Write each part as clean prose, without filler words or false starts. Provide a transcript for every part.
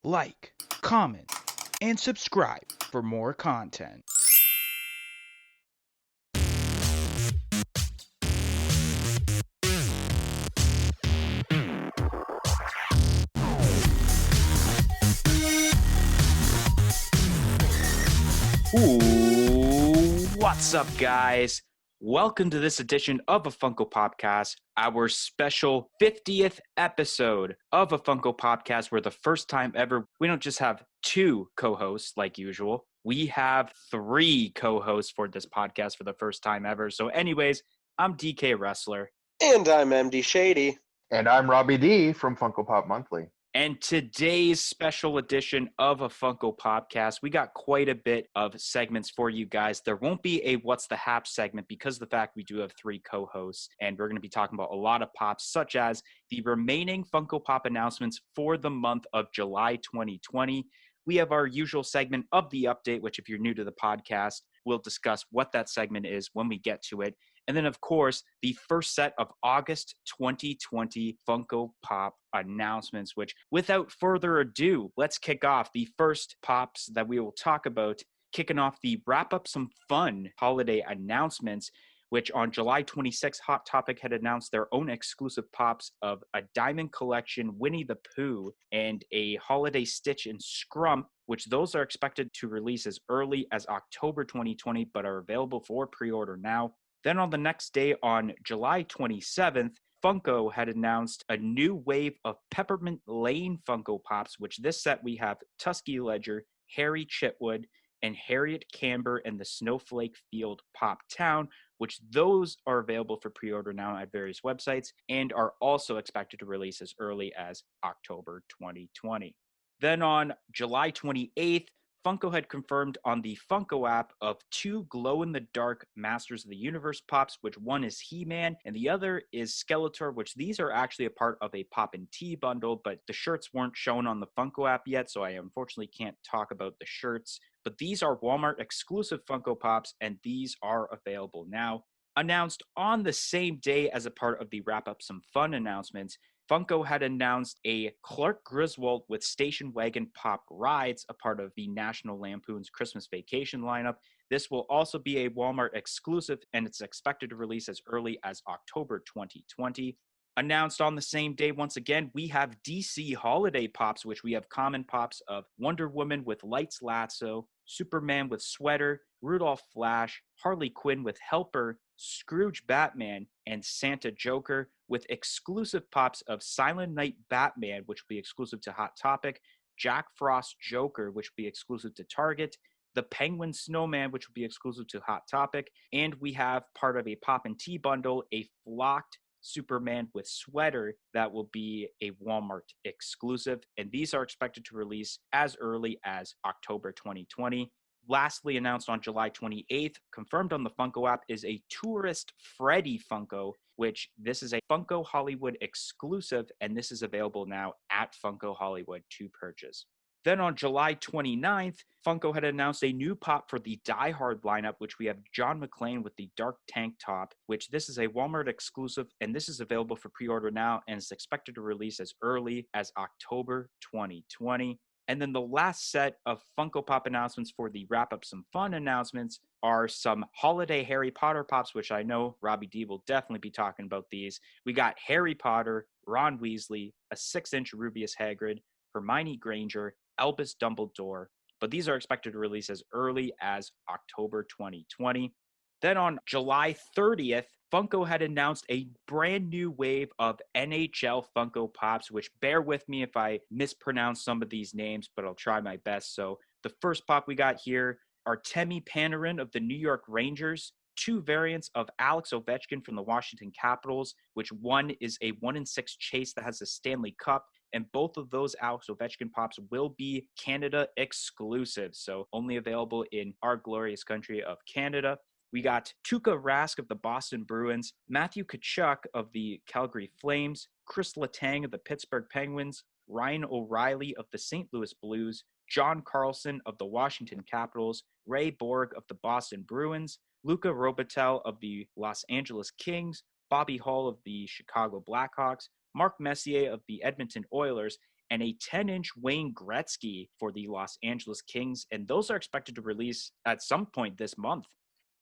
like, comment, and subscribe for more content. Ooh, what's up, guys? Welcome to this edition of a Funko Popcast, our special 50th episode of a Funko Popcast, where the first time ever, we don't just have two co-hosts like usual. We have three co-hosts for this podcast for the first time ever. So anyways, I'm DK Wrestler. And I'm MD Shady. And I'm Robbie D from Funko Pop Monthly. And today's special edition of a Funko Popcast, we got quite a bit of segments for you guys. There won't be a What's the Hap segment because of the fact we do have three co-hosts, and we're going to be talking about a lot of pops, such as the remaining Funko Pop announcements for the month of July 2020. We have our usual segment of the update, which if you're new to the podcast, we'll discuss what that segment is when we get to it. And then, of course, the first set of August 2020 Funko Pop announcements, which, without further ado, let's kick off the first pops that we will talk about, kicking off the Wrap Up Some Fun holiday announcements, which on July 26th, Hot Topic had announced their own exclusive pops of a Diamond Collection Winnie the Pooh and a Holiday Stitch and Scrump, which those are expected to release as early as October 2020, but are available for pre-order now. Then on the next day, on July 27th, Funko had announced a new wave of Peppermint Lane Funko Pops, which this set we have Tusky Ledger, Harry Chitwood, and Harriet Camber and the Snowflake Field Pop Town, which those are available for pre-order now at various websites and are also expected to release as early as October 2020. Then on July 28th, Funko had confirmed on the Funko app of two glow-in-the-dark Masters of the Universe pops, which one is He-Man and the other is Skeletor, which these are actually a part of a Pop and Tea bundle, but the shirts weren't shown on the Funko app yet, so I unfortunately can't talk about the shirts. But these are Walmart exclusive Funko Pops, and these are available now. Announced on the same day as a part of the Wrap Up Some Fun announcements, Funko had announced a Clark Griswold with Station Wagon Pop Rides, a part of the National Lampoon's Christmas Vacation lineup. This will also be a Walmart exclusive, and it's expected to release as early as October 2020. Announced on the same day, once again, we have DC Holiday Pops, which we have common pops of Wonder Woman with Lights Lasso, Superman with Sweater, Rudolph Flash, Harley Quinn with Helper, Scrooge Batman, and Santa Joker, with exclusive pops of Silent Night Batman, which will be exclusive to Hot Topic, Jack Frost Joker, which will be exclusive to Target, the Penguin Snowman, which will be exclusive to Hot Topic, and we have part of a Pop and Tea bundle, a flocked Superman with Sweater that will be a Walmart exclusive, and these are expected to release as early as October 2020. Lastly, announced on July 28th, confirmed on the Funko app, is a Tourist Freddy Funko, which this is a Funko Hollywood exclusive, and this is available now at Funko Hollywood to purchase. Then on July 29th, Funko had announced a new pop for the Die Hard lineup, which we have John McClane with the dark tank top, which this is a Walmart exclusive, and this is available for pre-order now and is expected to release as early as October 2020. And then the last set of Funko Pop announcements for the Wrap Up Some Fun announcements are some holiday Harry Potter pops, which I know Robbie D will definitely be talking about these. We got Harry Potter, Ron Weasley, a 6-inch Rubius Hagrid, Hermione Granger, Albus Dumbledore, but these are expected to release as early as October 2020. Then on July 30th, Funko had announced a brand new wave of NHL Funko Pops, which bear with me if I mispronounce some of these names, but I'll try my best. So the first pop we got here are Temi Panarin of the New York Rangers, two variants of Alex Ovechkin from the Washington Capitals, which one is a 1-in-6 chase that has a Stanley Cup, and both of those Alex Ovechkin pops will be Canada exclusive, so only available in our glorious country of Canada. We got Tuukka Rask of the Boston Bruins, Matthew Tkachuk of the Calgary Flames, Chris Letang of the Pittsburgh Penguins, Ryan O'Reilly of the St. Louis Blues, John Carlson of the Washington Capitals, Ray Borg of the Boston Bruins, Luca Robitaille of the Los Angeles Kings, Bobby Hull of the Chicago Blackhawks, Mark Messier of the Edmonton Oilers, and a 10-inch Wayne Gretzky for the Los Angeles Kings. And those are expected to release at some point this month.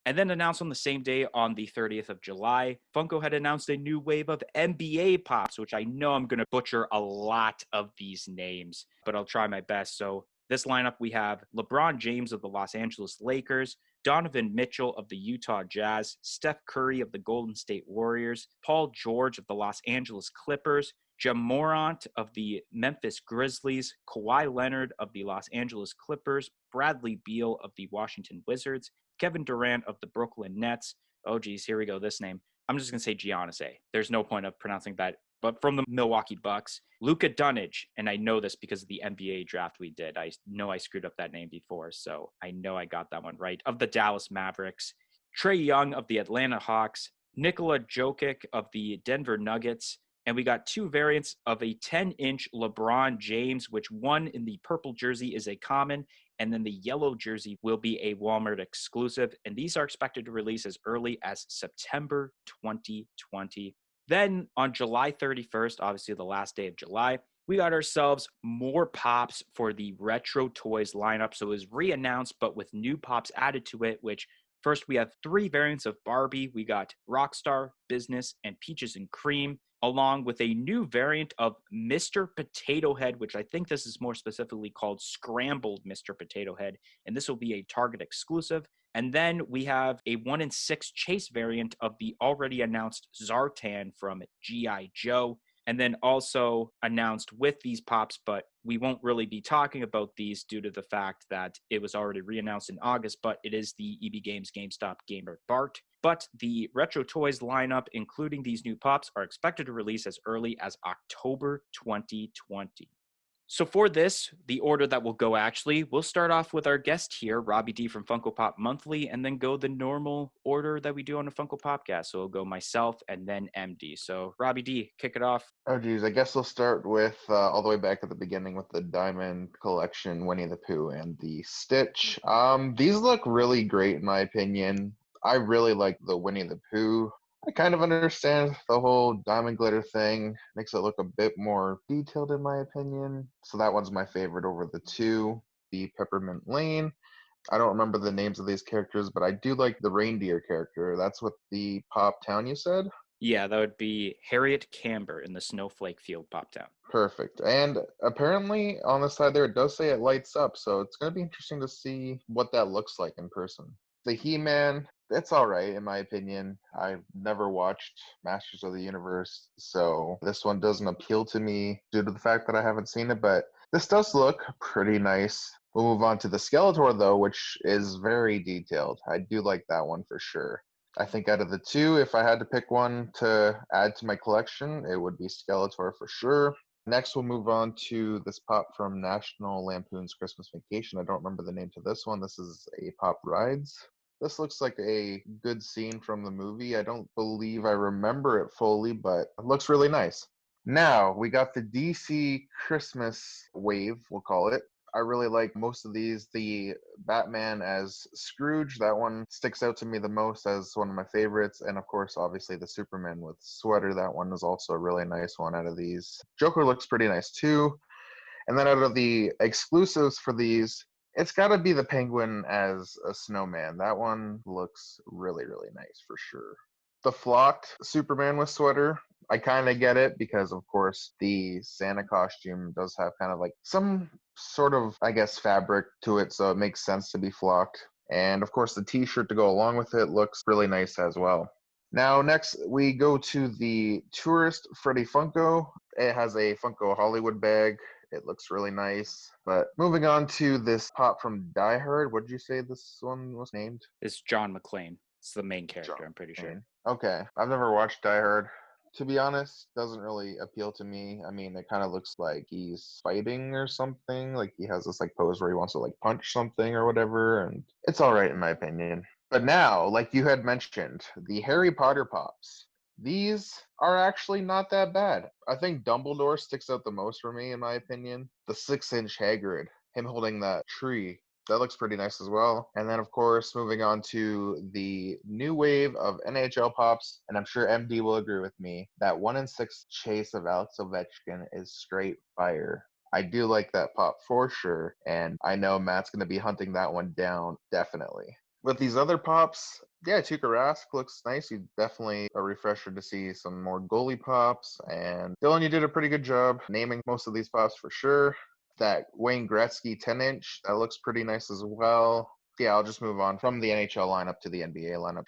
And then announced on the same day, on the 30th of July, Funko had announced a new wave of NBA Pops, which I know I'm going to butcher a lot of these names, but I'll try my best. So this lineup, we have LeBron James of the Los Angeles Lakers, Donovan Mitchell of the Utah Jazz, Steph Curry of the Golden State Warriors, Paul George of the Los Angeles Clippers, Jamorant of the Memphis Grizzlies, Kawhi Leonard of the Los Angeles Clippers, Bradley Beal of the Washington Wizards, Kevin Durant of the Brooklyn Nets. Oh, geez, here we go. This name. I'm just going to say Giannis. There's no point of pronouncing that. But from the Milwaukee Bucks, Luka Doncic, and I know this because of the NBA draft we did. I know I screwed up that name before, so I know I got that one right. Of the Dallas Mavericks, Trae Young of the Atlanta Hawks, Nikola Jokic of the Denver Nuggets, and we got two variants of a 10-inch LeBron James, which one in the purple jersey is a common, and then the yellow jersey will be a Walmart exclusive. And these are expected to release as early as September 2020. Then on July 31st, obviously the last day of July, we got ourselves more Pops for the Retro Toys lineup. So it was re-announced, but with new Pops added to it, which first we have three variants of Barbie. We got Rockstar, Business, and Peaches and Cream, along with a new variant of Mr. Potato Head, which I think this is more specifically called Scrambled Mr. Potato Head, and this will be a Target exclusive. And then we have a 1-in-6 chase variant of the already announced Zartan from G.I. Joe. And then also announced with these Pops, but we won't really be talking about these due to the fact that it was already re-announced in August, but it is the EB Games GameStop Gamer Bart. But the Retro Toys lineup, including these new Pops, are expected to release as early as October 2020. So for this, the order that we'll go actually, we'll start off with our guest here, Robbie D from Funko Pop Monthly, and then go the normal order that we do on a Funko Popcast. So it'll go myself and then MD. So Robbie D, kick it off. Oh, geez. I guess we'll start with all the way back at the beginning with the Diamond Collection, Winnie the Pooh, and the Stitch. These look really great, in my opinion. I really like the Winnie the Pooh. I kind of understand the whole diamond glitter thing. Makes it look a bit more detailed, in my opinion. So that one's my favorite over the two. The Peppermint Lane. I don't remember the names of these characters, but I do like the reindeer character. That's what the Pop Town you said? Yeah, that would be Harriet Camber in the Snowflake Field Pop Town. Perfect. And apparently on the side there, it does say it lights up. So it's going to be interesting to see what that looks like in person. The He-Man, it's all right, in my opinion. I've never watched Masters of the Universe, so this one doesn't appeal to me due to the fact that I haven't seen it, but this does look pretty nice. We'll move on to the Skeletor, though, which is very detailed. I do like that one for sure. I think out of the two, if I had to pick one to add to my collection, it would be Skeletor for sure. Next, we'll move on to this pop from National Lampoon's Christmas Vacation. I don't remember the name to this one. This is a Pop Rides. This looks like a good scene from the movie. I don't believe I remember it fully, but it looks really nice. Now, we got the DC Christmas wave, we'll call it. I really like most of these. The Batman as Scrooge, that one sticks out to me the most as one of my favorites. And of course, obviously, the Superman with sweater, that one is also a really nice one out of these. Joker looks pretty nice too. And then out of the exclusives for these, it's got to be the Penguin as a snowman. That one looks really, really nice for sure. The flocked Superman with sweater, I kind of get it because, of course, the Santa costume does have kind of like some sort of, I guess, fabric to it, so it makes sense to be flocked. And, of course, the t-shirt to go along with it looks really nice as well. Now, next, we go to the Tourist Freddy Funko. It has a Funko Hollywood bag. It looks really nice. But moving on to this pop from Die Hard. What did you say this one was named? It's John McClane. It's the main character, John I'm pretty sure. McClane. Okay. I've never watched Die Hard. To be honest, doesn't really appeal to me. I mean, it kind of looks like he's fighting or something. Like he has this like pose where he wants to like punch something or whatever. And it's all right in my opinion. But now, like you had mentioned, the Harry Potter pops. These are actually not that bad. I think Dumbledore sticks out the most for me, in my opinion. The 6-inch Hagrid, him holding that tree, that looks pretty nice as well. And then, of course, moving on to the new wave of NHL pops, and I'm sure MD will agree with me, that 1-in-6 chase of Alex Ovechkin is straight fire. I do like that pop for sure, and I know Matt's going to be hunting that one down definitely. With these other pops, yeah, Tuukka Rask looks nice. You definitely a refresher to see some more goalie pops. And Dylan, you did a pretty good job naming most of these pops for sure. That Wayne Gretzky 10-inch, that looks pretty nice as well. Yeah, I'll just move on from the NHL lineup to the NBA lineup.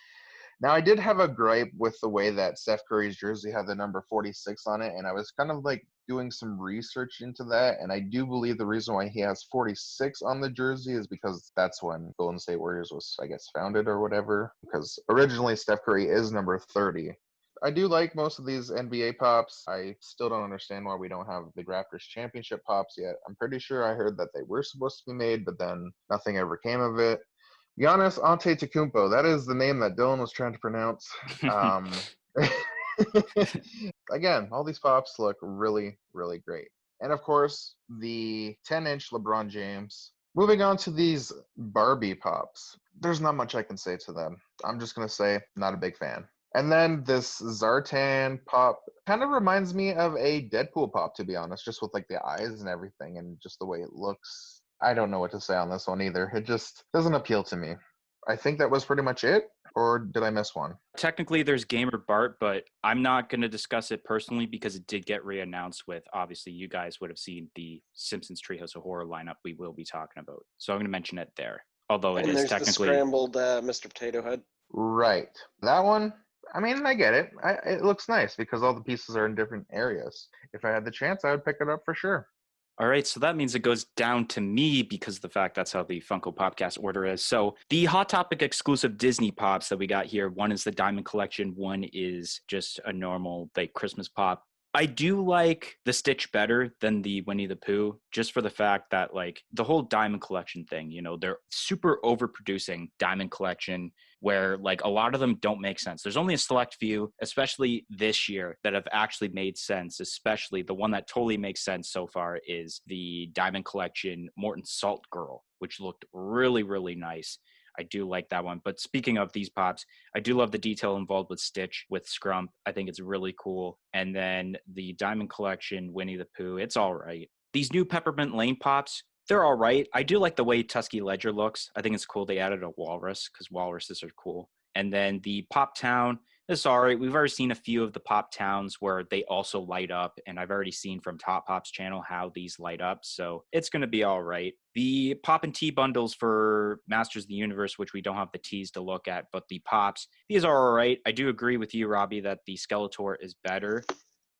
Now, I did have a gripe with the way that Steph Curry's jersey had the number 46 on it, and I was kind of like doing some research into that, and I do believe the reason why he has 46 on the jersey is because that's when Golden State Warriors was, I guess, founded or whatever, because originally Steph Curry is number 30. I do like most of these NBA pops. I still don't understand why we don't have the Raptors championship pops yet. I'm pretty sure I heard that they were supposed to be made, but then nothing ever came of it. Giannis Antetokounmpo. That is the name that Dylan was trying to pronounce. Um, again, all these pops look really, really great. And of course, the 10-inch LeBron James. Moving on to these Barbie pops. There's not much I can say to them. I'm just going to say, not a big fan. And then this Zartan pop kind of reminds me of a Deadpool pop, to be honest, just with like the eyes and everything and just the way it looks. I don't know what to say on this one either. It just doesn't appeal to me. I think that was pretty much it, or did I miss one? Technically, there's Gamer Bart, but I'm not going to discuss it personally because it did get re-announced with, obviously, you guys would have seen the Simpsons Treehouse of Horror lineup we will be talking about. So I'm going to mention it there, although it And is there's the technically... scrambled Mr. Potato Head. Right. That one, I mean, I get it. It looks nice because all the pieces are in different areas. If I had the chance, I would pick it up for sure. All right, so that means it goes down to me because of the fact that's how the Funko Popcast order is. So the Hot Topic exclusive Disney Pops that we got here, one is the Diamond Collection, one is just a normal like Christmas pop. I do like the Stitch better than the Winnie the Pooh, just for the fact that like the whole Diamond Collection thing, you know, they're super overproducing Diamond Collection where like a lot of them don't make sense. There's only a select few, especially this year, that have actually made sense, especially the one that totally makes sense so far is the Diamond Collection Morton Salt Girl, which looked really, really nice. I do like that one. But speaking of these pops, I do love the detail involved with Stitch, with Scrump. I think it's really cool. And then the Diamond Collection, Winnie the Pooh, it's all right. These new Peppermint Lane pops, they're all right. I do like the way Tusky Ledger looks. I think it's cool they added a walrus because walruses are cool. And then the Pop Town, it's all right. We've already seen a few of the Pop Towns where they also light up. And I've already seen from Top Pop's channel how these light up. So it's going to be all right. The Pop and Tea bundles for Masters of the Universe, which we don't have the teas to look at, but the Pops, these are all right. I do agree with you, Robbie, that the Skeletor is better.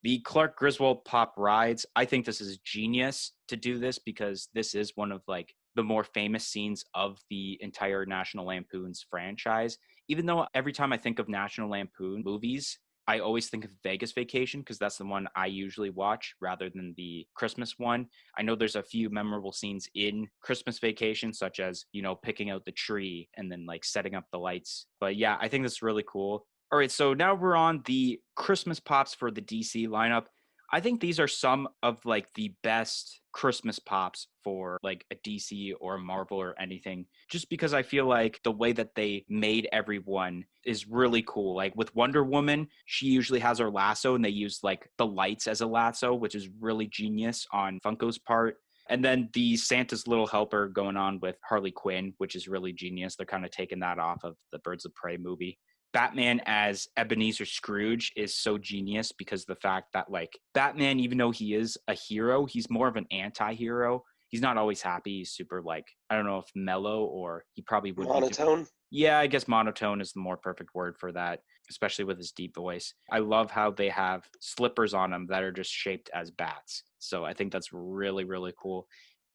The Clark Griswold pop rides, I think this is genius to do this because this is one of like the more famous scenes of the entire National Lampoon's franchise. Even though every time I think of National Lampoon movies, I always think of Vegas Vacation because that's the one I usually watch rather than the Christmas one. I know there's a few memorable scenes in Christmas Vacation, such as, you know, picking out the tree and then like setting up the lights. But yeah, I think this is really cool. All right, so now we're on the Christmas pops for the DC lineup. I think these are some of like the best Christmas pops for like a DC or a Marvel or anything, just because I feel like the way that they made everyone is really cool. Like with Wonder Woman, she usually has her lasso and they use like the lights as a lasso, which is really genius on Funko's part. And then the Santa's Little Helper going on with Harley Quinn, which is really genius. They're kind of taking that off of the Birds of Prey movie. Batman as Ebenezer Scrooge is so genius because of the fact that like Batman, even though he is a hero, he's more of an anti-hero. He's not always happy. He's super like, I don't know if mellow or he probably would Monotone. Yeah, I guess monotone is the more perfect word for that, especially with his deep voice. I love how they have slippers on him that are just shaped as bats. So I think that's really, really cool.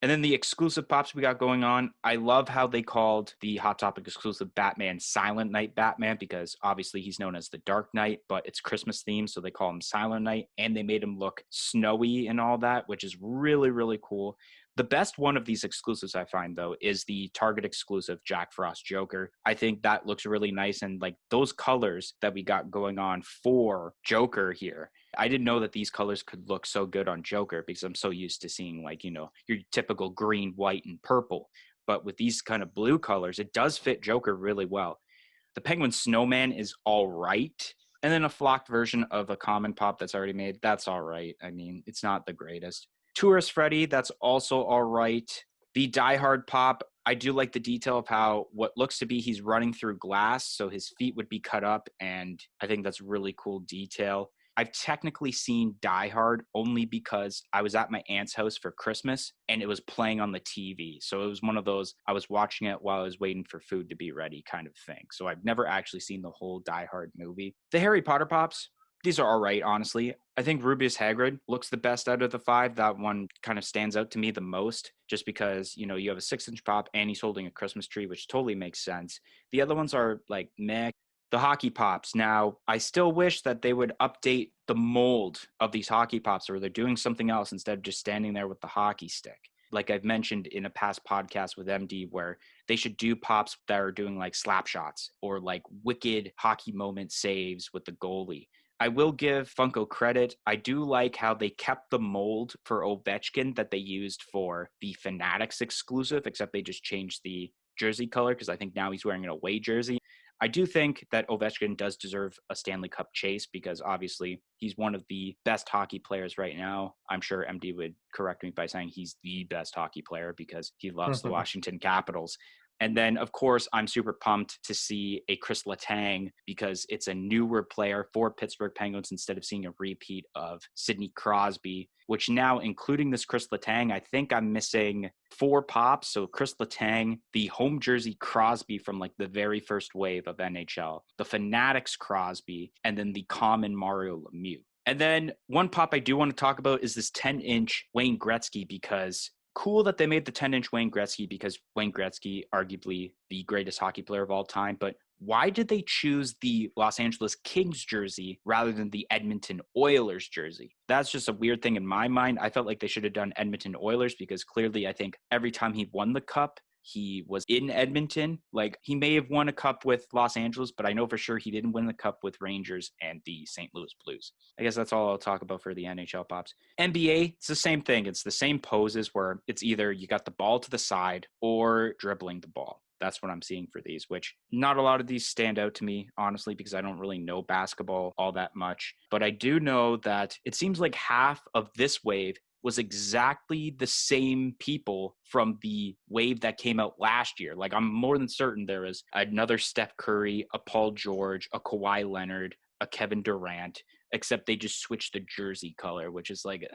And then the exclusive pops we got going on, I love how they called the Hot Topic exclusive Batman Silent Night Batman because obviously he's known as the Dark Knight, but it's Christmas themed, so they call him Silent Night. And they made him look snowy and all that, which is really, really cool. The best one of these exclusives I find, though, is the Target exclusive Jack Frost Joker. I think that looks really nice. And like those colors that we got going on for Joker here, I didn't know that these colors could look so good on Joker because I'm so used to seeing like, you know, your typical green, white, and purple. But with these kind of blue colors, it does fit Joker really well. The Penguin Snowman is all right. And then a flocked version of a common pop that's already made, that's all right. I mean, it's not the greatest. Tourist Freddy, that's also all right. The Die Hard Pop, I do like the detail of how what looks to be he's running through glass, so his feet would be cut up, and I think that's really cool detail. I've technically seen Die Hard only because I was at my aunt's house for Christmas and it was playing on the TV. So it was one of those, I was watching it while I was waiting for food to be ready kind of thing. So I've never actually seen the whole Die Hard movie. The Harry Potter Pops, these are all right, honestly. I think Rubius Hagrid looks the best out of the 5. That one kind of stands out to me the most just because, you know, you have a 6-inch pop and he's holding a Christmas tree, which totally makes sense. The other ones are like meh. The hockey pops. Now, I still wish that they would update the mold of these hockey pops, or they're doing something else instead of just standing there with the hockey stick. Like I've mentioned in a past podcast with MD, where they should do pops that are doing like slap shots or like wicked hockey moment saves with the goalie. I will give Funko credit. I do like how they kept the mold for Ovechkin that they used for the Fanatics exclusive, except they just changed the jersey color because I think now he's wearing an away jersey. I do think that Ovechkin does deserve a Stanley Cup chase because obviously he's one of the best hockey players right now. I'm sure MD would correct me by saying he's the best hockey player because he loves the Washington Capitals. And then, of course, I'm super pumped to see a Chris Letang because it's a newer player for Pittsburgh Penguins instead of seeing a repeat of Sidney Crosby, which now, including this Chris Letang, I think I'm missing 4 pops. So Chris Letang, the home jersey Crosby from like the very first wave of NHL, the Fanatics Crosby, and then the common Mario Lemieux. And then one pop I do want to talk about is this 10-inch Wayne Gretzky because cool that they made the 10-inch Wayne Gretzky because Wayne Gretzky, arguably the greatest hockey player of all time. But why did they choose the Los Angeles Kings jersey rather than the Edmonton Oilers jersey? That's just a weird thing in my mind. I felt like they should have done Edmonton Oilers because clearly I think every time he won the cup, he was in Edmonton. Like he may have won a cup with Los Angeles, but I know for sure he didn't win the cup with Rangers and the St. Louis Blues. I guess that's all I'll talk about for the NHL pops. NBA, it's the same thing. It's the same poses where it's either you got the ball to the side or dribbling the ball. That's what I'm seeing for these, which not a lot of these stand out to me, honestly, because I don't really know basketball all that much. But I do know that it seems like half of this wave was exactly the same people from the wave that came out last year. Like I'm more than certain there is another Steph Curry, a Paul George, a Kawhi Leonard, a Kevin Durant, except they just switched the jersey color, which is like,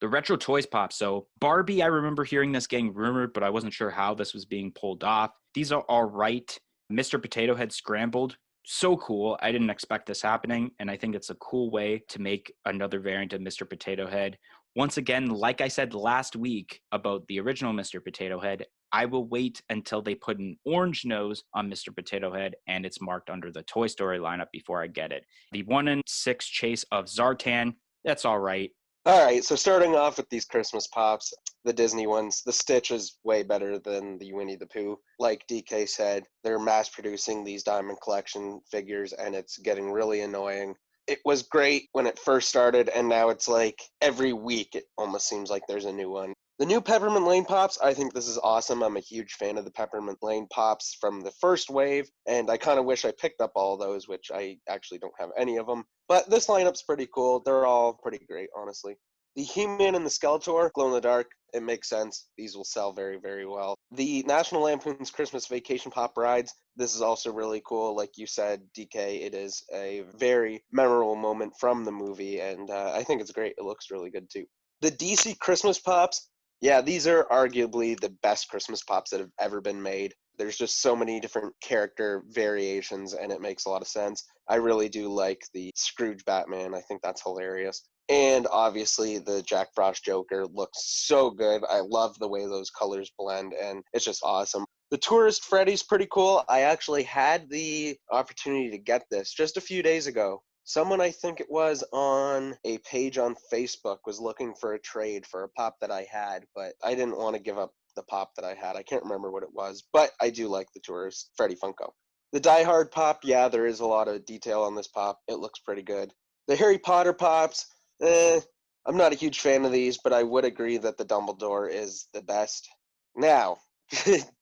The retro toys pop. So Barbie, I remember hearing this getting rumored, but I wasn't sure how this was being pulled off. These are all right. Mr. Potato Head scrambled. So cool. I didn't expect this happening. And I think it's a cool way to make another variant of Mr. Potato Head. Once again, like I said last week about the original Mr. Potato Head, I will wait until they put an orange nose on Mr. Potato Head and it's marked under the Toy Story lineup before I get it. The 1-in-6 chase of Zartan, that's all right. All right, so starting off with these Christmas pops, the Disney ones, the Stitch is way better than the Winnie the Pooh. Like DK said, they're mass producing these Diamond Collection figures and it's getting really annoying. It was great when it first started, and now it's like every week it almost seems like there's a new one. The new Peppermint Lane Pops, I think this is awesome. I'm a huge fan of the Peppermint Lane Pops from the first wave, and I kind of wish I picked up all those, which I actually don't have any of them. But this lineup's pretty cool. They're all pretty great, honestly. The He-Man and the Skeletor, glow-in-the-dark, it makes sense. These will sell very, very well. The National Lampoon's Christmas Vacation Pop Rides, this is also really cool. Like you said, DK, it is a very memorable moment from the movie, and I think it's great. It looks really good, too. The DC Christmas Pops, yeah, these are arguably the best Christmas Pops that have ever been made. There's just so many different character variations, and it makes a lot of sense. I really do like the Scrooge Batman. I think that's hilarious. And obviously the Jack Frost Joker looks so good. I love the way those colors blend, and it's just awesome. The Tourist Freddy's pretty cool. I actually had the opportunity to get this just a few days ago. Someone, I think it was on a page on Facebook, was looking for a trade for a pop that I had, but I didn't want to give up the pop that I had. I can't remember what it was, but I do like the Tourist Freddy Funko. The Die Hard pop, yeah, there is a lot of detail on this pop. It looks pretty good. The Harry Potter pops, I'm not a huge fan of these, but I would agree that the Dumbledore is the best. Now,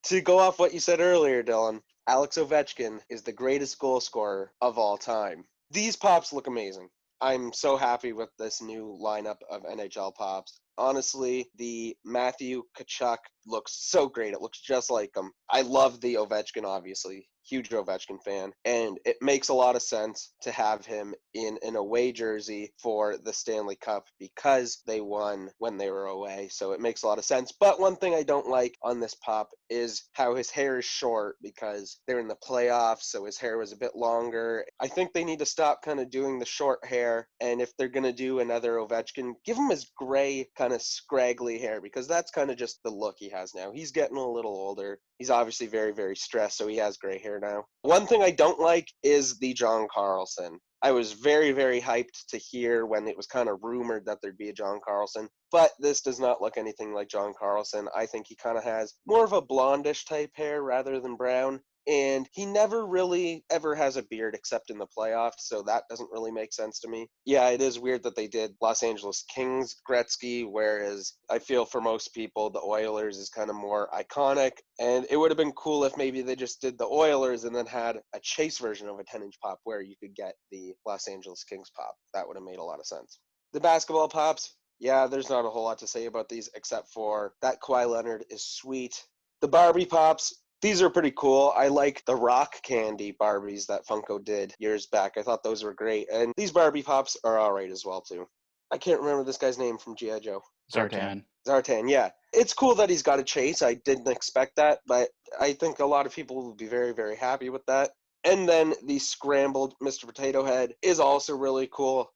to go off what you said earlier, Dylan, Alex Ovechkin is the greatest goal scorer of all time. These pops look amazing. I'm so happy with this new lineup of NHL pops. Honestly, the Matthew Kachuk looks so great. It looks just like him. I love the Ovechkin, obviously. Huge Ovechkin fan. And it makes a lot of sense to have him in an away jersey for the Stanley Cup because they won when they were away. So it makes a lot of sense. But one thing I don't like on this pop is how his hair is short because they're in the playoffs, so his hair was a bit longer. I think they need to stop kind of doing the short hair. And if they're going to do another Ovechkin, give him his gray, kind of scraggly hair because that's kind of just the look he has now. He's getting a little older. He's obviously very, very stressed, so he has gray hair now. One thing I don't like is the John Carlson. I was very, very hyped to hear when it was kind of rumored that there'd be a John Carlson, but this does not look anything like John Carlson. I think he kind of has more of a blondish type hair rather than brown. And he never really ever has a beard except in the playoffs, so that doesn't really make sense to me. Yeah, it is weird that they did Los Angeles Kings Gretzky, whereas I feel for most people the Oilers is kind of more iconic. And it would have been cool if maybe they just did the Oilers and then had a chase version of a 10-inch pop where you could get the Los Angeles Kings pop. That would have made a lot of sense. The basketball pops, yeah, there's not a whole lot to say about these except for that Kawhi Leonard is sweet. The Barbie pops, these are pretty cool. I like the rock candy Barbies that Funko did years back. I thought those were great. And these Barbie pops are all right as well, too. I can't remember this guy's name from G.I. Joe. Zartan. Zartan, yeah. It's cool that he's got a chase. I didn't expect that, but I think a lot of people will be very, very happy with that. And then the scrambled Mr. Potato Head is also really cool.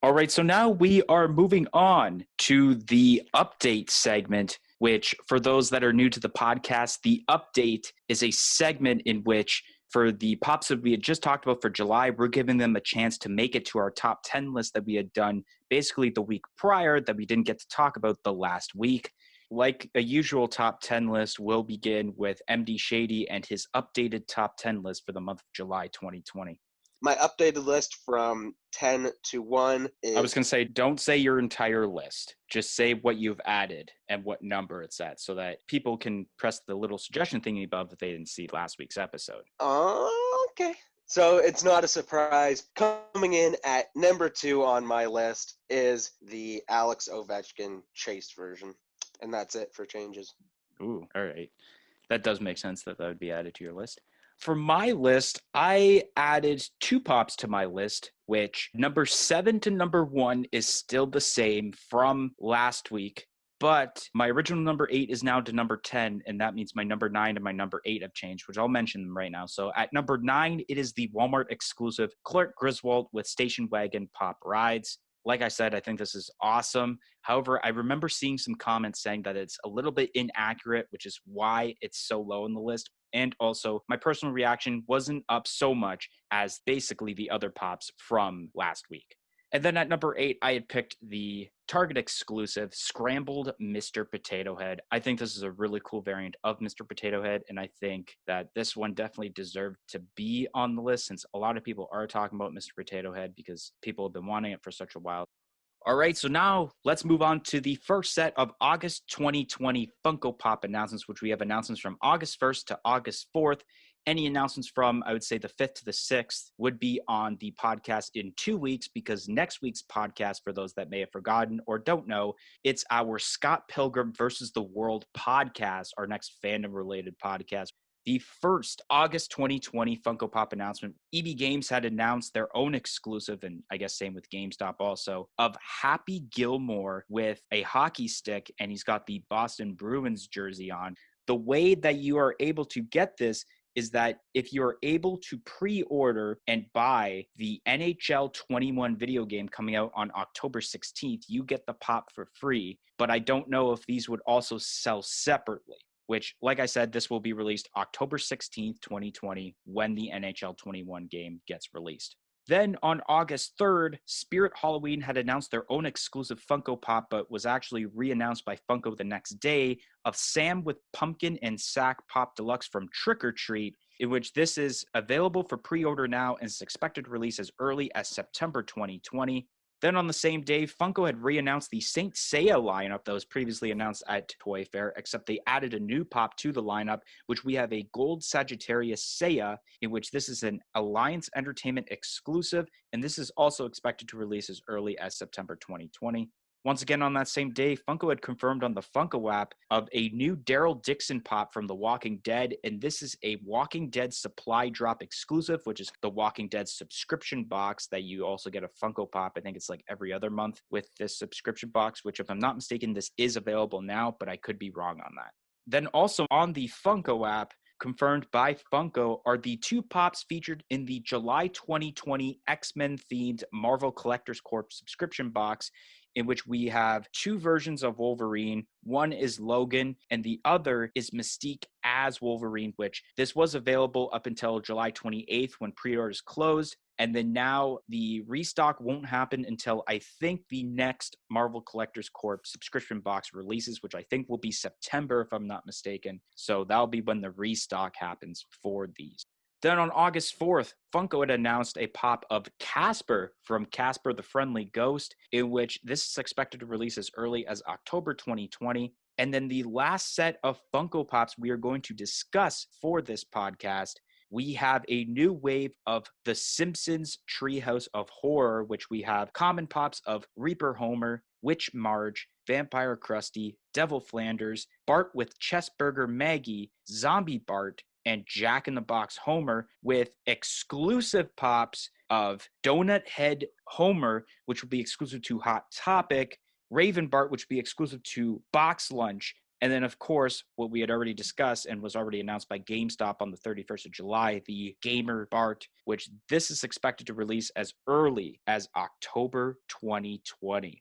All right, so now we are moving on to the update segment, which for those that are new to the podcast, the update is a segment in which for the pops that we had just talked about for July, we're giving them a chance to make it to our top 10 list that we had done basically the week prior that we didn't get to talk about the last week. Like a usual top 10 list, we'll begin with MD Shady and his updated top 10 list for the month of July 2020. My updated list from 10 to 1 is... I was going to say, don't say your entire list. Just say what you've added and what number it's at so that people can press the little suggestion thingy above if they didn't see last week's episode. Okay. So it's not a surprise. Coming in at number 2 on my list is the Alex Ovechkin chased version. And that's it for changes. Ooh, all right. That does make sense that would be added to your list. For my list, I added 2 pops to my list, which number 7 to number 1 is still the same from last week. But my original number 8 is now to number 10, and that means my number 9 and my number 8 have changed, which I'll mention them right now. So at number 9, it is the Walmart exclusive Clark Griswold with Station Wagon Pop Rides. Like I said, I think this is awesome. However, I remember seeing some comments saying that it's a little bit inaccurate, which is why it's so low on the list. And also, my personal reaction wasn't up so much as basically the other pops from last week. And then at number 8, I had picked the Target exclusive Scrambled Mr. Potato Head. I think this is a really cool variant of Mr. Potato Head, and I think that this one definitely deserved to be on the list since a lot of people are talking about Mr. Potato Head because people have been wanting it for such a while. All right, so now let's move on to the first set of August 2020 Funko Pop announcements, which we have announcements from August 1st to August 4th. Any announcements from, I would say, the 5th to the 6th would be on the podcast in 2 weeks because next week's podcast, for those that may have forgotten or don't know, it's our Scott Pilgrim versus the World podcast, our next fandom-related podcast. The first August 2020 Funko Pop announcement, EB Games had announced their own exclusive, and I guess same with GameStop also, of Happy Gilmore with a hockey stick, and he's got the Boston Bruins jersey on. The way that you are able to get this is that if you're able to pre-order and buy the NHL 21 video game coming out on October 16th, you get the pop for free. But I don't know if these would also sell separately, which, like I said, this will be released October 16th, 2020, when the NHL 21 game gets released. Then on August 3rd, Spirit Halloween had announced their own exclusive Funko Pop, but was actually re-announced by Funko the next day of Sam with Pumpkin and Sack Pop Deluxe from Trick or Treat, in which this is available for pre-order now and is expected to release as early as September 2020. Then on the same day, Funko had re-announced the Saint Seiya lineup that was previously announced at Toy Fair, except they added a new pop to the lineup, which we have a Gold Sagittarius Seiya, in which this is an Alliance Entertainment exclusive, and this is also expected to release as early as September 2020. Once again, on that same day, Funko had confirmed on the Funko app of a new Daryl Dixon pop from The Walking Dead, and this is a Walking Dead supply drop exclusive, which is the Walking Dead subscription box that you also get a Funko Pop. I think it's like every other month with this subscription box, which if I'm not mistaken, this is available now, but I could be wrong on that. Then also on the Funko app, confirmed by Funko, are the 2 pops featured in the July 2020 X-Men themed Marvel Collectors Corp subscription box, in which we have 2 versions of Wolverine. One is Logan, and the other is Mystique as Wolverine, which this was available up until July 28th when pre-orders closed. And then now the restock won't happen until I think the next Marvel Collectors Corp subscription box releases, which I think will be September if I'm not mistaken. So that'll be when the restock happens for these. Then on August 4th, Funko had announced a pop of Casper from Casper the Friendly Ghost, in which this is expected to release as early as October 2020. And then the last set of Funko Pops we are going to discuss for this podcast, we have a new wave of The Simpsons Treehouse of Horror, which we have common pops of Reaper Homer, Witch Marge, Vampire Krusty, Devil Flanders, Bart with Chessburger Maggie, Zombie Bart, and Jack in the Box Homer, with exclusive pops of Donut Head Homer, which will be exclusive to Hot Topic, Raven Bart, which will be exclusive to Box Lunch, and then, of course, what we had already discussed and was already announced by GameStop on the 31st of July, the Gamer Bart, which this is expected to release as early as October 2020.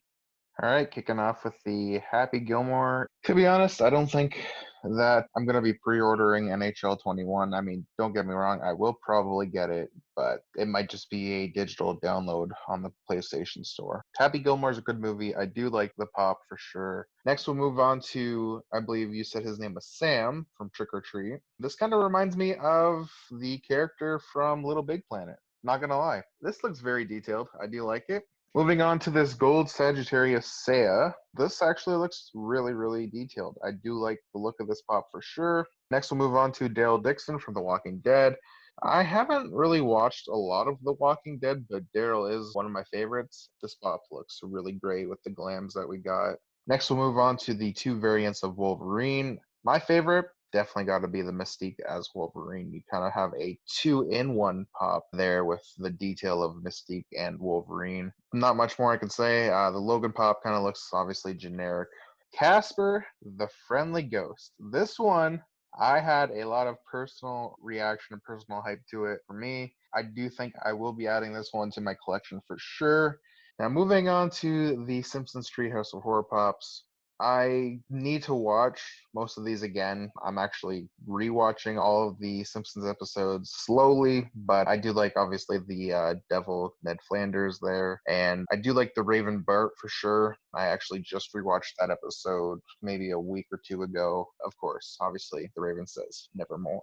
All right, kicking off with the Happy Gilmore. To be honest, I don't think that I'm going to be pre-ordering NHL 21. I mean, don't get me wrong, I will probably get it, but it might just be a digital download on the PlayStation Store. Happy Gilmore is a good movie. I do like the pop for sure. Next, we'll move on to, I believe you said his name was Sam from Trick or Treat. This kind of reminds me of the character from Little Big Planet. Not going to lie. This looks very detailed. I do like it. Moving on to this gold Sagittarius Seiya. This actually looks really, really detailed. I do like the look of this pop for sure. Next, we'll move on to Daryl Dixon from The Walking Dead. I haven't really watched a lot of The Walking Dead, but Daryl is one of my favorites. This pop looks really great with the glams that we got. Next, we'll move on to the 2 variants of Wolverine. My favorite, definitely got to be the Mystique as Wolverine. You kind of have a 2-in-1 pop there with the detail of Mystique and Wolverine. Not much more I can say. The Logan pop kind of looks obviously generic. Casper, the Friendly Ghost. This one, I had a lot of personal reaction and personal hype to it. For me, I do think I will be adding this one to my collection for sure. Now, moving on to the Simpsons Treehouse of Horror Pops. I need to watch most of these again. I'm actually rewatching all of the Simpsons episodes slowly, but I do like obviously the Devil Ned Flanders there, and I do like the Raven Bart for sure. I actually just rewatched that episode maybe a week or 2 ago. Of course, obviously the Raven says nevermore.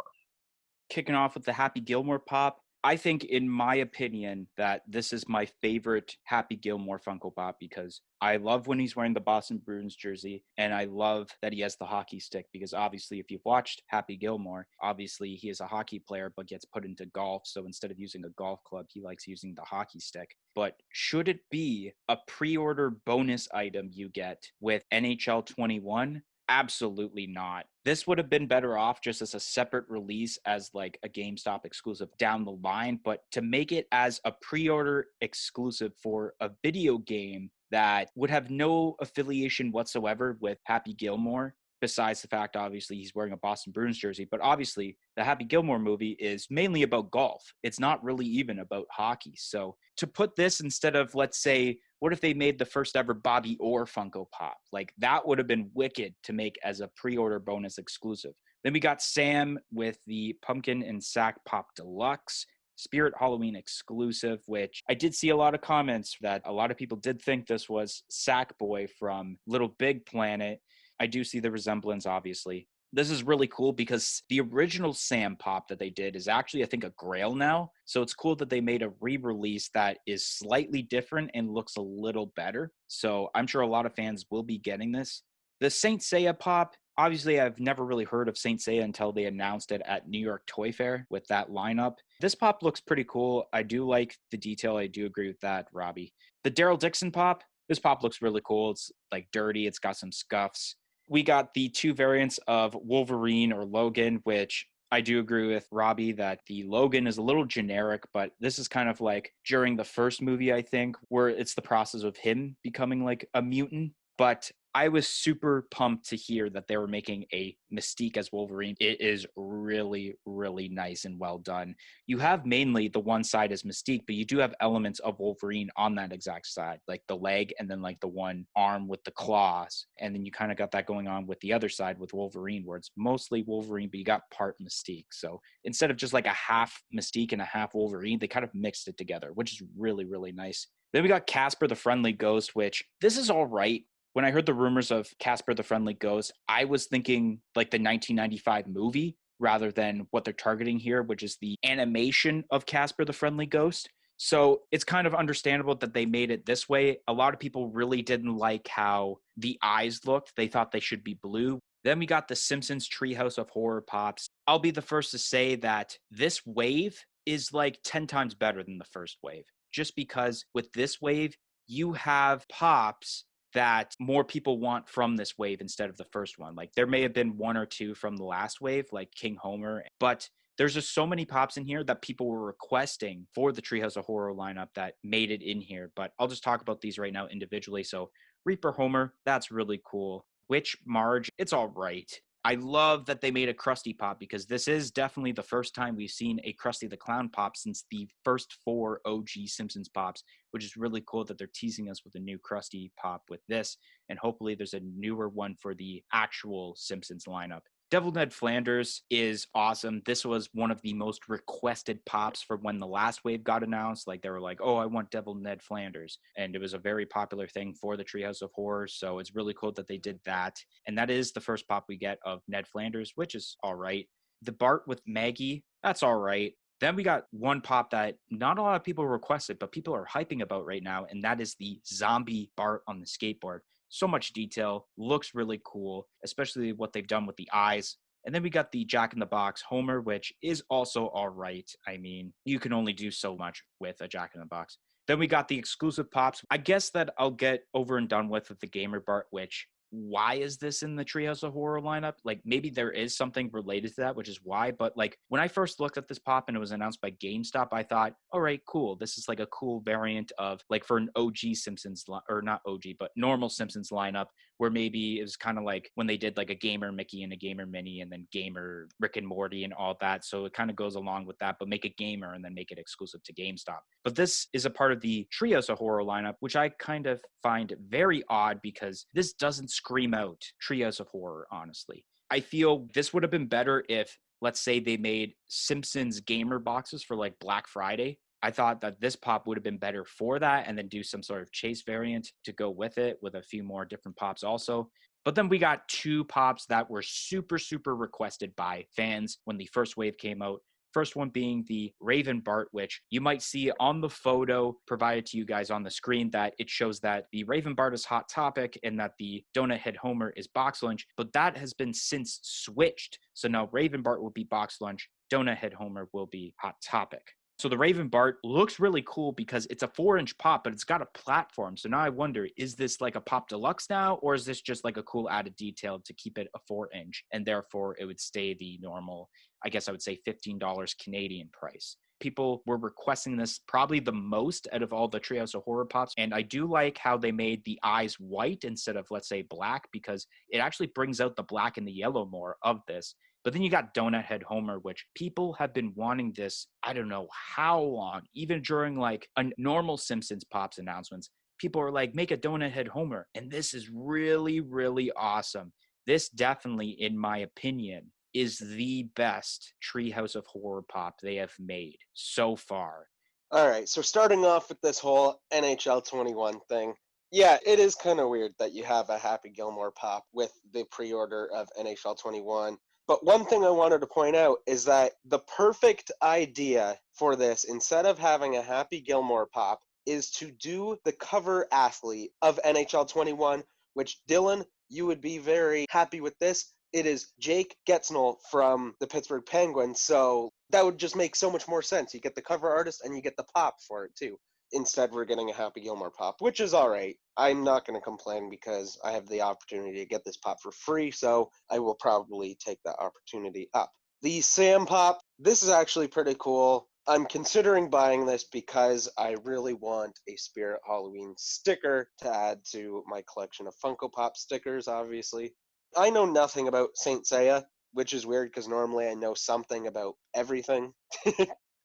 Kicking off with the Happy Gilmore pop, I think, in my opinion, that this is my favorite Happy Gilmore Funko Pop because I love when he's wearing the Boston Bruins jersey, and I love that he has the hockey stick because obviously if you've watched Happy Gilmore, obviously he is a hockey player but gets put into golf, so instead of using a golf club, he likes using the hockey stick. But should it be a pre-order bonus item you get with NHL 21? Absolutely not. This would have been better off just as a separate release as like a GameStop exclusive down the line, but to make it as a pre-order exclusive for a video game that would have no affiliation whatsoever with Happy Gilmore, besides the fact, obviously, he's wearing a Boston Bruins jersey. But obviously, the Happy Gilmore movie is mainly about golf. It's not really even about hockey. So to put this instead of, let's say, what if they made the first ever Bobby Orr Funko Pop? Like, that would have been wicked to make as a pre-order bonus exclusive. Then we got Sam with the Pumpkin and Sack Pop Deluxe. Spirit Halloween exclusive, which I did see a lot of comments that a lot of people did think this was Sackboy from Little Big Planet. I do see the resemblance, obviously. This is really cool because the original Sam Pop that they did is actually, I think, a Grail now. So it's cool that they made a re-release that is slightly different and looks a little better. So I'm sure a lot of fans will be getting this. The Saint Seiya Pop, obviously, I've never really heard of Saint Seiya until they announced it at New York Toy Fair with that lineup. This pop looks pretty cool. I do like the detail. I do agree with that, Robbie. The Daryl Dixon Pop, This pop looks really cool. It's like dirty. It's got some scuffs. We got the 2 variants of Wolverine or Logan, which I do agree with Robbie that the Logan is a little generic, but this is kind of like during the first movie, I think, where it's the process of him becoming like a mutant. But I was super pumped to hear that they were making a Mystique as Wolverine. It is really, really nice and well done. You have mainly the one side as Mystique, but you do have elements of Wolverine on that exact side, like the leg and then like the one arm with the claws. And then you kind of got that going on with the other side with Wolverine, where it's mostly Wolverine, but you got part Mystique. So instead of just like a half Mystique and a half Wolverine, they kind of mixed it together, which is really, really nice. Then we got Casper the Friendly Ghost, which this is all right. When I heard the rumors of Casper the Friendly Ghost, I was thinking like the 1995 movie rather than what they're targeting here, which is the animation of Casper the Friendly Ghost. So it's kind of understandable that they made it this way. A lot of people really didn't like how the eyes looked. They thought they should be blue. Then we got the Simpsons Treehouse of Horror Pops. I'll be the first to say that this wave is like 10 times better than the first wave, just because with this wave, you have pops that more people want from this wave instead of the first one. Like there may have been 1 or 2 from the last wave, like King Homer, but there's just so many pops in here that people were requesting for the Treehouse of Horror lineup that made it in here. But I'll just talk about these right now individually. So Reaper Homer, that's really cool. Witch Marge, it's all right. I love that they made a Krusty Pop because this is definitely the first time we've seen a Krusty the Clown pop since the first 4 OG Simpsons pops, which is really cool that they're teasing us with a new Krusty Pop with this. And hopefully there's a newer one for the actual Simpsons lineup. Devil Ned Flanders is awesome. This was one of the most requested pops for when the last wave got announced. Like they were like, oh, I want Devil Ned Flanders. And it was a very popular thing for the Treehouse of Horrors. So it's really cool that they did that. And that is the first pop we get of Ned Flanders, which is all right. The Bart with Maggie, that's all right. Then we got one pop that not a lot of people requested, but people are hyping about right now. And that is the zombie Bart on the skateboard. So much detail, looks really cool, especially what they've done with the eyes. And then we got the Jack in the Box Homer, which is also all right. I mean, you can only do so much with a Jack in the Box. Then we got the exclusive pops. I guess that I'll get over and done with the Gamer Bart, which why is this in the Treehouse of Horror lineup? Like maybe there is something related to that, which is why. But like when I first looked at this pop and it was announced by GameStop, I thought, all right, cool. This is like a cool variant of like for an OG Simpsons or not OG, but normal Simpsons lineup where maybe it was kind of like when they did like a Gamer Mickey and a Gamer Minnie and then Gamer Rick and Morty and all that. So it kind of goes along with that, but make it gamer and then make it exclusive to GameStop. But this is a part of the Treehouse of Horror lineup, which I kind of find very odd because this doesn't scream out Treehouse of Horror, honestly. I feel this would have been better if, let's say, they made Simpsons gamer boxes for like Black Friday. I thought that this pop would have been better for that and then do some sort of chase variant to go with it with a few more different pops also. But then we got 2 pops that were super, super requested by fans when the first wave came out. First one being the Raven Bart, which you might see on the photo provided to you guys on the screen that it shows that the Raven Bart is Hot Topic and that the Donut Head Homer is Box Lunch, but that has been since switched. So now Raven Bart will be Box Lunch, Donut Head Homer will be Hot Topic. So the Raven Bart looks really cool because it's a 4-inch pop, but it's got a platform. So now I wonder, is this like a Pop Deluxe now, or is this just like a cool added detail to keep it a 4-inch? And therefore it would stay the normal, I guess I would say $15 Canadian price. People were requesting this probably the most out of all the Treehouse of Horror pops. And I do like how they made the eyes white instead of, let's say, black, because it actually brings out the black and the yellow more of this. But then you got Donut Head Homer, which people have been wanting this, I don't know how long, even during like a normal Simpsons Pops announcements. People are like, make a Donut Head Homer. And this is really, really awesome. This definitely, in my opinion, is the best Treehouse of Horror pop they have made so far. All right, so starting off with this whole NHL 21 thing. Yeah, it is kind of weird that you have a Happy Gilmore pop with the pre-order of NHL 21. But one thing I wanted to point out is that the perfect idea for this, instead of having a Happy Gilmore pop, is to do the cover athlete of NHL 21, which, Dylan, you would be very happy with this. It is Jake Getznell from the Pittsburgh Penguins, so that would just make so much more sense. You get the cover artist and you get the pop for it too. instead we're getting a Happy Gilmore pop, which is all right. I'm not going to complain because I have the opportunity to get this pop for free, so I will probably take that opportunity up. The Sam pop, this is actually pretty cool. I'm considering buying this because I really want a Spirit Halloween sticker to add to my collection of Funko Pop stickers, obviously. I know nothing about Saint Seiya, which is weird because normally I know something about everything.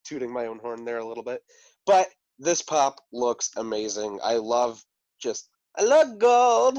Tooting my own horn there a little bit. But this pop looks amazing. I love gold.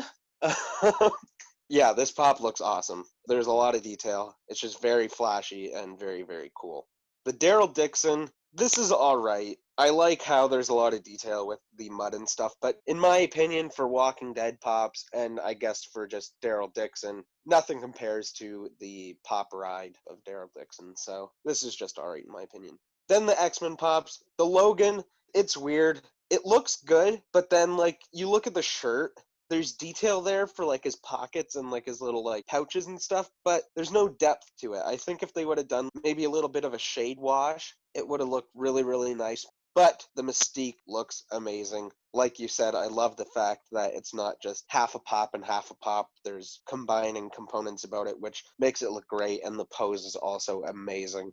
Yeah, this pop looks awesome. There's a lot of detail. It's just very flashy and very, very cool. The Daryl Dixon, this is all right. I like how there's a lot of detail with the mud and stuff, but in my opinion, for Walking Dead pops, and I guess for just Daryl Dixon, nothing compares to the pop ride of Daryl Dixon, so this is just all right in my opinion. Then the X-Men pops. The Logan, it's weird. It looks good, but then, like, you look at the shirt, there's detail there for like his pockets and like his little like pouches and stuff, but there's no depth to it. I think if they would have done maybe a little bit of a shade wash, it would have looked really, really nice. But the Mystique looks amazing. Like you said, I love the fact that it's not just half a pop and half a pop. There's combining components about it, which makes it look great, and the pose is also amazing.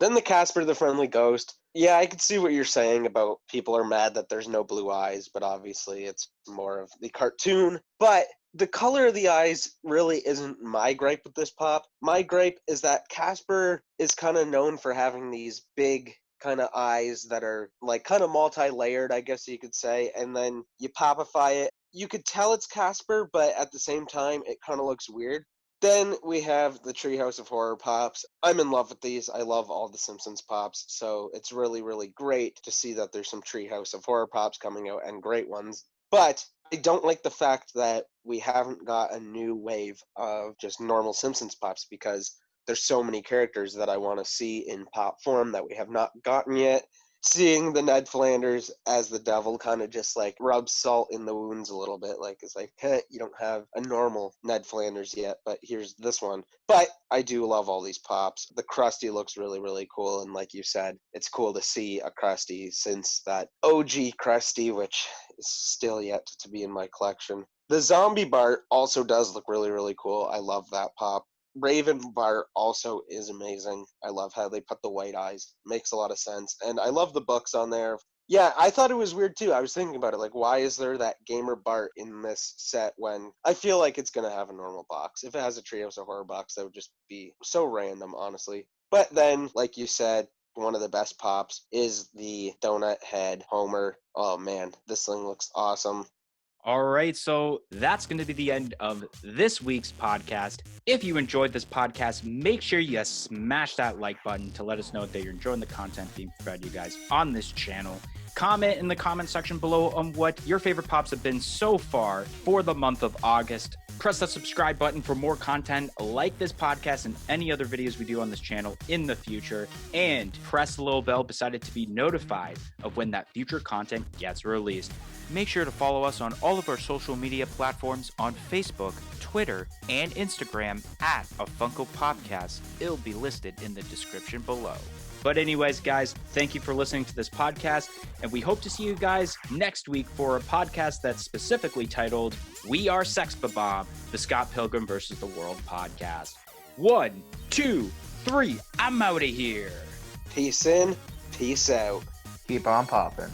Then the Casper the Friendly Ghost. Yeah, I can see what you're saying about people are mad that there's no blue eyes, but obviously it's more of the cartoon. But the color of the eyes really isn't my gripe with this pop. My gripe is that Casper is kind of known for having these big kind of eyes that are like kind of multi-layered, I guess you could say, and then you popify it. You could tell it's Casper, but at the same time, it kind of looks weird. Then we have the Treehouse of Horror pops. I'm in love with these. I love all the Simpsons pops, so it's really, really great to see that there's some Treehouse of Horror pops coming out and great ones. But I don't like the fact that we haven't got a new wave of just normal Simpsons pops because there's so many characters that I want to see in pop form that we have not gotten yet. Seeing the Ned Flanders as the devil kind of just like rubs salt in the wounds a little bit. Like, it's like, you don't have a normal Ned Flanders yet, but here's this one. But I do love all these pops. The Krusty looks really, really cool. And like you said, it's cool to see a Krusty since that OG Krusty, which is still yet to be in my collection. The Zombie Bart also does look really, really cool. I love that pop. Raven Bart also is amazing. I love how they put the white eyes. Makes a lot of sense. And I love the books on there. Yeah, I thought it was weird too. I was thinking about it. Like, why is there that Gamer Bart in this set when I feel like it's going to have a normal box? If it has a Treehouse of Horror box, that would just be so random, honestly. But then, like you said, one of the best pops is the Donut Head Homer. Oh man, this thing looks awesome. All right, so that's going to be the end of this week's podcast. If you enjoyed this podcast, make sure you smash that like button to let us know that you're enjoying the content being provided to you guys on this channel. Comment in the comment section below on what your favorite pops have been so far for the month of August. Press that subscribe button for more content like this podcast and any other videos we do on this channel in the future. And press the little bell beside it to be notified of when that future content gets released. Make sure to follow us on all of our social media platforms on Facebook, Twitter, and Instagram at A Funko Popcast. It'll be listed in the description below. But anyways, guys, thank you for listening to this podcast, and we hope to see you guys next week for a podcast that's specifically titled We Are Sex Bob, the Scott Pilgrim vs. the World podcast. 1, 2, 3, I'm out of here. Peace in, peace out. Keep on popping.